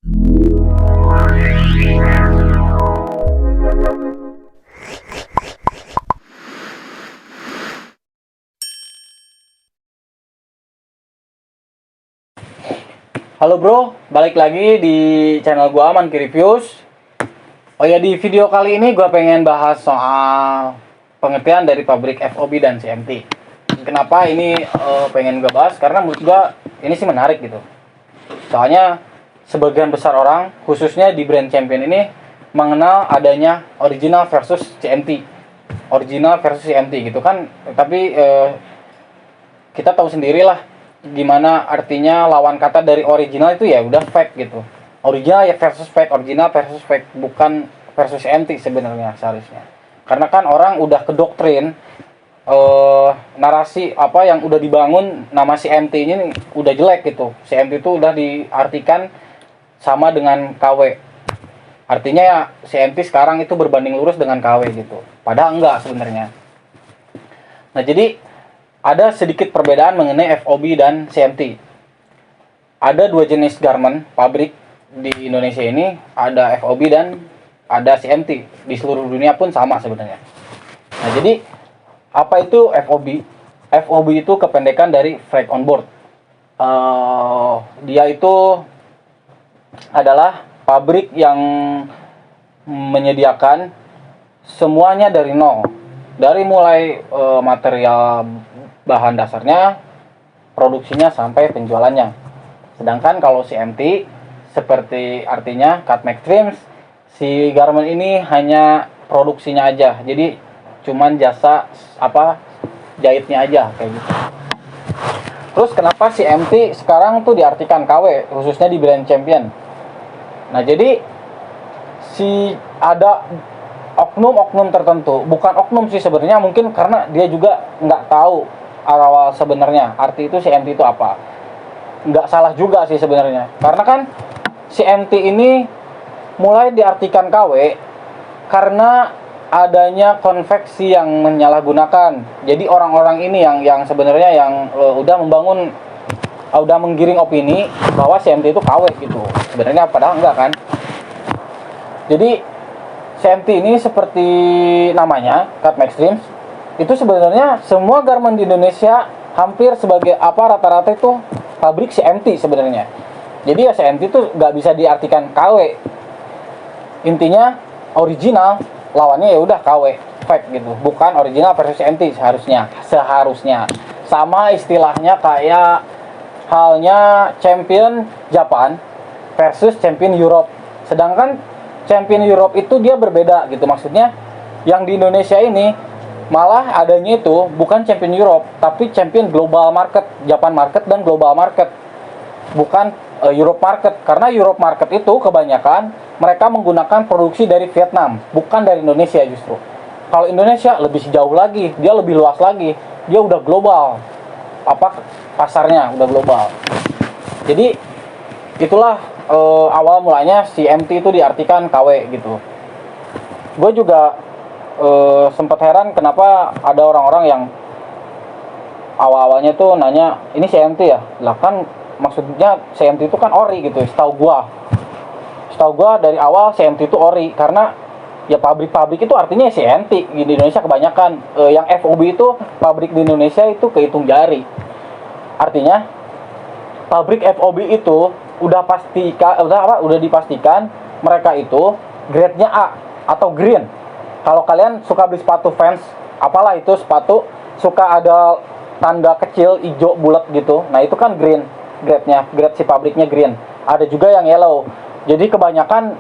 Halo bro, balik lagi di channel gua Manki Reviews. Oh ya, di video kali ini gua pengen bahas soal pengertian dari pabrik FOB dan CMT. Kenapa ini pengen gua bahas? Karena menurut gua ini sih menarik gitu. Soalnya sebagian besar orang, khususnya di brand Champion ini, mengenal adanya original versus CMT. Original versus CMT gitu kan. Tapi kita tahu sendirilah gimana artinya lawan kata dari original itu ya udah fake gitu. Original ya versus fake, original versus fake, bukan versus MT sebenarnya seharusnya. Karena kan orang udah kedoktrin narasi apa yang udah dibangun nama si MT ini udah jelek gitu. Si MT itu udah diartikan sama dengan KW. Artinya ya si MT sekarang itu berbanding lurus dengan KW gitu. Padahal enggak sebenarnya. Nah, jadi ada sedikit perbedaan mengenai FOB dan CMT. Ada dua jenis garment pabrik di Indonesia ini, ada FOB dan ada CMT. Di seluruh dunia pun sama sebenarnya. Nah, jadi apa itu FOB? FOB itu kependekan dari Freight on Board. Dia itu adalah pabrik yang menyediakan semuanya dari nol. Dari mulai material bahan dasarnya, produksinya sampai penjualannya. Sedangkan kalau CMT seperti artinya cut make trims, si garment ini hanya produksinya aja. Jadi cuman jasa apa jahitnya aja kayak gitu. Terus kenapa CMT sekarang tuh diartikan KW khususnya di brand Champion? Nah, jadi ada oknum-oknum tertentu, bukan oknum sih sebenarnya, mungkin karena dia juga nggak tahu awal sebenarnya arti itu CMT itu apa. Nggak salah juga sih sebenarnya, karena kan CMT ini mulai diartikan KW karena adanya konveksi yang menyalahgunakan. Jadi orang-orang ini yang sebenarnya yang udah menggiring opini bahwa CMT itu KW gitu. Sebenarnya padahal enggak kan. Jadi CMT ini seperti namanya, cut make trims, itu sebenarnya semua garment di Indonesia hampir sebagai rata-rata itu pabrik CMT sebenarnya. Jadi ya CMT itu nggak bisa diartikan KW. Intinya original, lawannya ya udah KW, fake gitu. Bukan original versus CMT seharusnya. Sama istilahnya kayak halnya Champion Japan versus Champion Europe. Sedangkan Champion Europe itu dia berbeda gitu, maksudnya yang di Indonesia ini malah adanya itu bukan Champion Europe, tapi Champion Global Market, Japan Market dan Global Market, bukan Europe Market. Karena Europe Market itu kebanyakan mereka menggunakan produksi dari Vietnam, bukan dari Indonesia justru. Kalau Indonesia lebih jauh lagi, dia lebih luas lagi, dia udah global, pasarnya udah global. Jadi itulah awal mulanya CMT itu diartikan KW gitu. Gue juga sempat heran kenapa ada orang-orang yang awal-awalnya tuh nanya, ini CMT ya? Lah kan maksudnya CMT itu kan ori gitu. Setahu gua dari awal CMT itu ori, karena ya pabrik-pabrik itu artinya CMT di Indonesia kebanyakan. Yang FOB itu pabrik di Indonesia itu kehitung jari. Artinya pabrik FOB itu udah dipastikan mereka itu grade-nya A atau green. Kalau kalian suka beli sepatu Vans, apalah itu sepatu, suka ada tanda kecil hijau bulat gitu. Nah, itu kan green grade-nya, grade si pabriknya green. Ada juga yang yellow. Jadi kebanyakan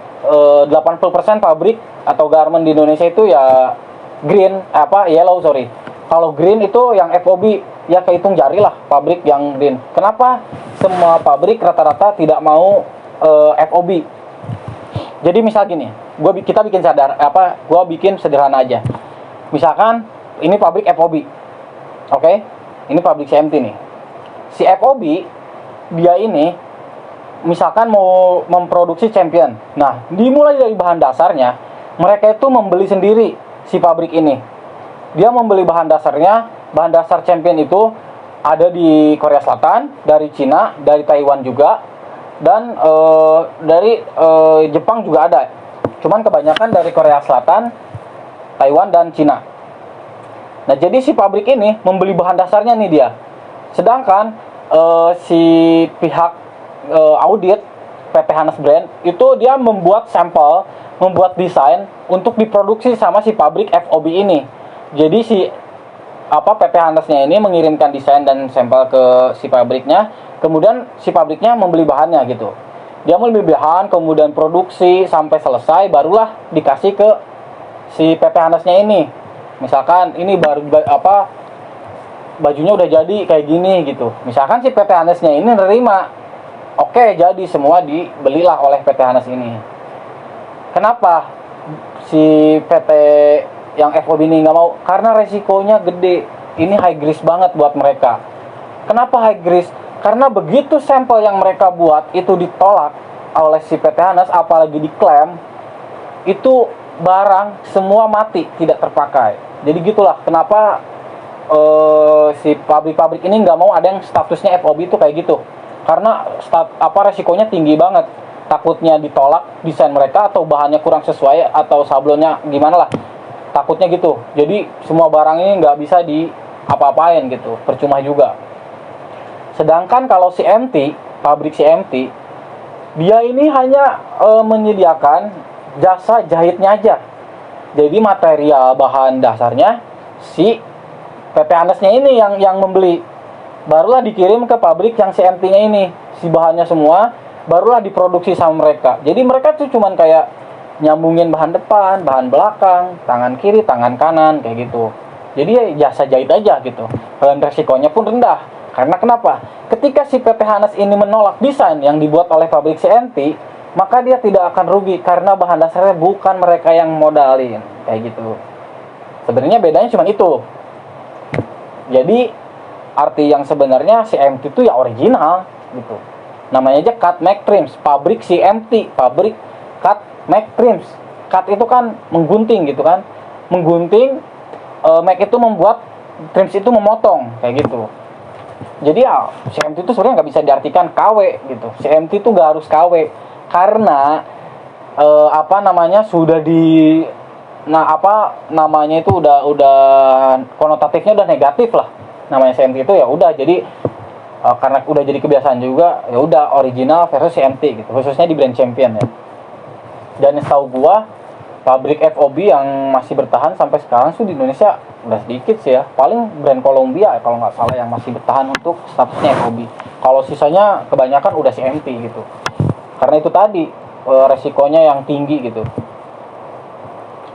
80% pabrik atau garment di Indonesia itu ya green, yellow. Kalau green itu yang FOB, ya kehitung jari lah pabrik yang green. Kenapa semua pabrik rata-rata tidak mau FOB? Jadi misal gini, kita bikin sederhana aja. Misalkan ini pabrik FOB, oke? Ini pabrik CMT nih. Si FOB dia ini misalkan mau memproduksi Champion. Nah, dimulai dari bahan dasarnya, mereka itu membeli sendiri si pabrik ini. Dia membeli bahan dasarnya, bahan dasar Champion itu ada di Korea Selatan, dari Cina, dari Taiwan juga. dan dari Jepang juga ada. Cuman kebanyakan dari Korea Selatan, Taiwan, dan Cina. Nah, jadi si pabrik ini membeli bahan dasarnya nih dia. Sedangkan si pihak audit PT Hanes Brand itu dia membuat sampel, membuat desain untuk diproduksi sama si pabrik FOB ini. Jadi si PT Hanesnya ini mengirimkan desain dan sampel ke si pabriknya, kemudian si pabriknya membeli bahannya gitu. Dia membeli bahan, kemudian produksi sampai selesai, barulah dikasih ke si PT Hanesnya ini. Misalkan ini baru bajunya udah jadi kayak gini gitu. Misalkan si PT Hanesnya ini nerima, oke, jadi semua dibelilah oleh PT Hanes ini. Kenapa si PT yang FOB ini nggak mau? Karena resikonya gede. Ini high risk banget buat mereka. Kenapa high risk? Karena begitu sampel yang mereka buat itu ditolak oleh si PT Hanes, apalagi diklaim, itu barang semua mati, tidak terpakai. Jadi gitulah kenapa si pabrik-pabrik ini nggak mau ada yang statusnya FOB itu kayak gitu. Karena resikonya tinggi banget. Takutnya ditolak desain mereka, atau bahannya kurang sesuai, atau sablonnya gimana lah. Takutnya gitu. Jadi semua barang ini nggak bisa apa-apain gitu, percuma juga. Sedangkan kalau CMT, pabrik CMT, dia ini hanya menyediakan jasa jahitnya aja. Jadi material bahan dasarnya si PT Hanesnya ini yang membeli. Barulah dikirim ke pabrik yang CMT-nya ini. Si bahannya semua barulah diproduksi sama mereka. Jadi mereka tuh cuman kayak nyambungin bahan depan, bahan belakang, tangan kiri, tangan kanan, kayak gitu. Jadi ya jasa jahit aja gitu. Dan resikonya pun rendah. Karena kenapa? Ketika si PT Hanes ini menolak desain yang dibuat oleh pabrik CMT, maka dia tidak akan rugi karena bahan dasarnya bukan mereka yang modalin, kayak gitu. Sebenarnya bedanya cuma itu. Jadi arti yang sebenarnya CMT itu ya original gitu. Namanya aja cut make trims, pabrik CMT, pabrik cut make trims. Cut itu kan menggunting gitu kan. Menggunting, make itu membuat, trims itu memotong, kayak gitu. Jadi ya CMT itu sebenarnya nggak bisa diartikan KW gitu. CMT itu nggak harus KW karena sudah di itu udah konotatifnya udah negatif lah. Namanya CMT itu ya udah, jadi karena udah jadi kebiasaan juga, ya udah original versus CMT gitu, khususnya di brand Champion ya. Dan setahu gua pabrik FOB yang masih bertahan sampai sekarang sih di Indonesia udah sedikit sih ya. Paling brand Columbia kalau nggak salah yang masih bertahan untuk statusnya FOB. Kalau sisanya kebanyakan udah CMT gitu. Karena itu tadi resikonya yang tinggi gitu.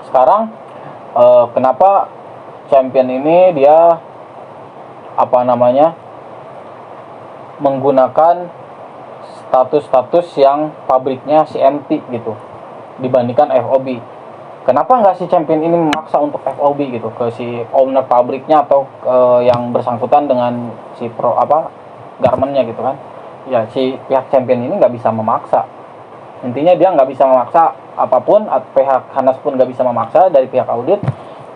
Sekarang kenapa Champion ini dia menggunakan status-status yang pabriknya CMT gitu dibandingkan FOB. Kenapa nggak si Champion ini memaksa untuk FOB gitu ke si owner pabriknya atau yang bersangkutan dengan si garmentnya gitu kan? Ya si pihak Champion ini nggak bisa memaksa. Intinya dia nggak bisa memaksa apapun, pihak Hanes pun nggak bisa memaksa dari pihak audit,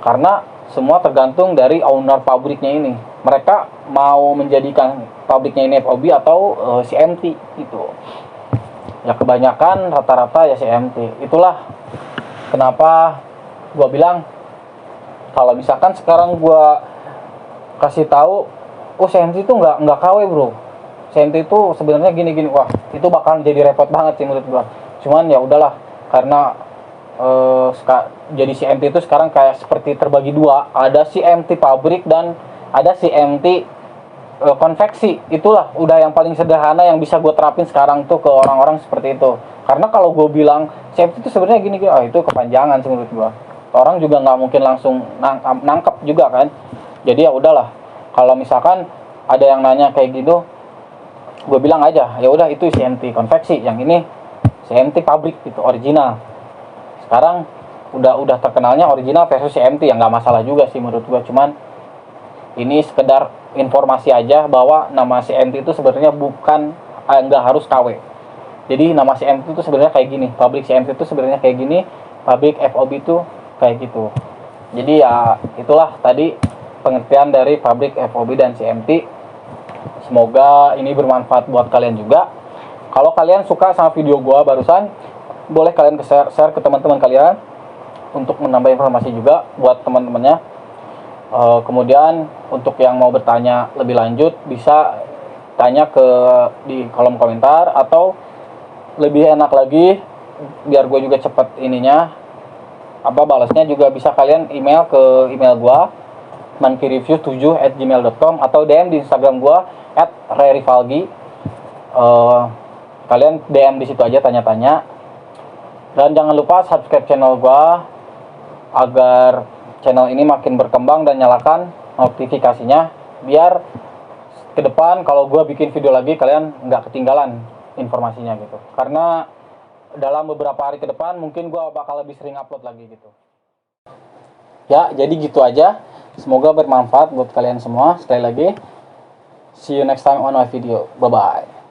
karena semua tergantung dari owner pabriknya ini. Mereka mau menjadikan pabriknya ini FOB atau CMT gitu. Ya kebanyakan rata-rata ya CMT. Itulah kenapa gua bilang kalau misalkan sekarang gua kasih tahu, CMT itu nggak KW bro. CMT itu sebenarnya gini-gini, wah itu bakalan jadi repot banget sih menurut gua. Cuman ya udahlah, karena jadi CMT itu sekarang kayak seperti terbagi dua, ada CMT pabrik dan ada CMT konveksi. Itulah udah yang paling sederhana yang bisa gue terapin sekarang tuh ke orang-orang seperti itu. Karena kalau gue bilang CMT itu sebenarnya gini, itu kepanjangan sih menurut gue. Orang juga nggak mungkin langsung nangkep juga kan. Jadi ya udahlah, kalau misalkan ada yang nanya kayak gitu, gue bilang aja ya udah itu CMT konveksi, yang ini CMT pabrik gitu, original. Sekarang udah terkenalnya original versus CMT, yang nggak masalah juga sih menurut gue. Cuman ini sekedar informasi aja bahwa nama CMT itu sebenarnya bukan nggak harus KW. Jadi nama CMT itu sebenarnya kayak gini, pabrik CMT itu sebenarnya kayak gini, pabrik FOB itu kayak gitu. Jadi ya itulah tadi pengertian dari pabrik FOB dan CMT. Semoga ini bermanfaat buat kalian juga. Kalau kalian suka sama video gua barusan, boleh kalian share ke teman-teman kalian untuk menambah informasi juga buat teman-temannya. Kemudian untuk yang mau bertanya lebih lanjut bisa tanya di kolom komentar, atau lebih enak lagi biar gue juga cepet balasnya juga bisa kalian email ke email gua monkey7@gmail.com atau DM di Instagram gua @rerivalgi. Kalian DM di situ aja tanya-tanya, dan jangan lupa subscribe channel gua agar channel ini makin berkembang, dan nyalakan notifikasinya biar ke depan kalau gua bikin video lagi kalian nggak ketinggalan informasinya gitu. Karena dalam beberapa hari ke depan mungkin gua bakal lebih sering upload lagi gitu. Ya, jadi gitu aja. Semoga bermanfaat buat kalian semua. Sekali lagi, see you next time on my video. Bye bye.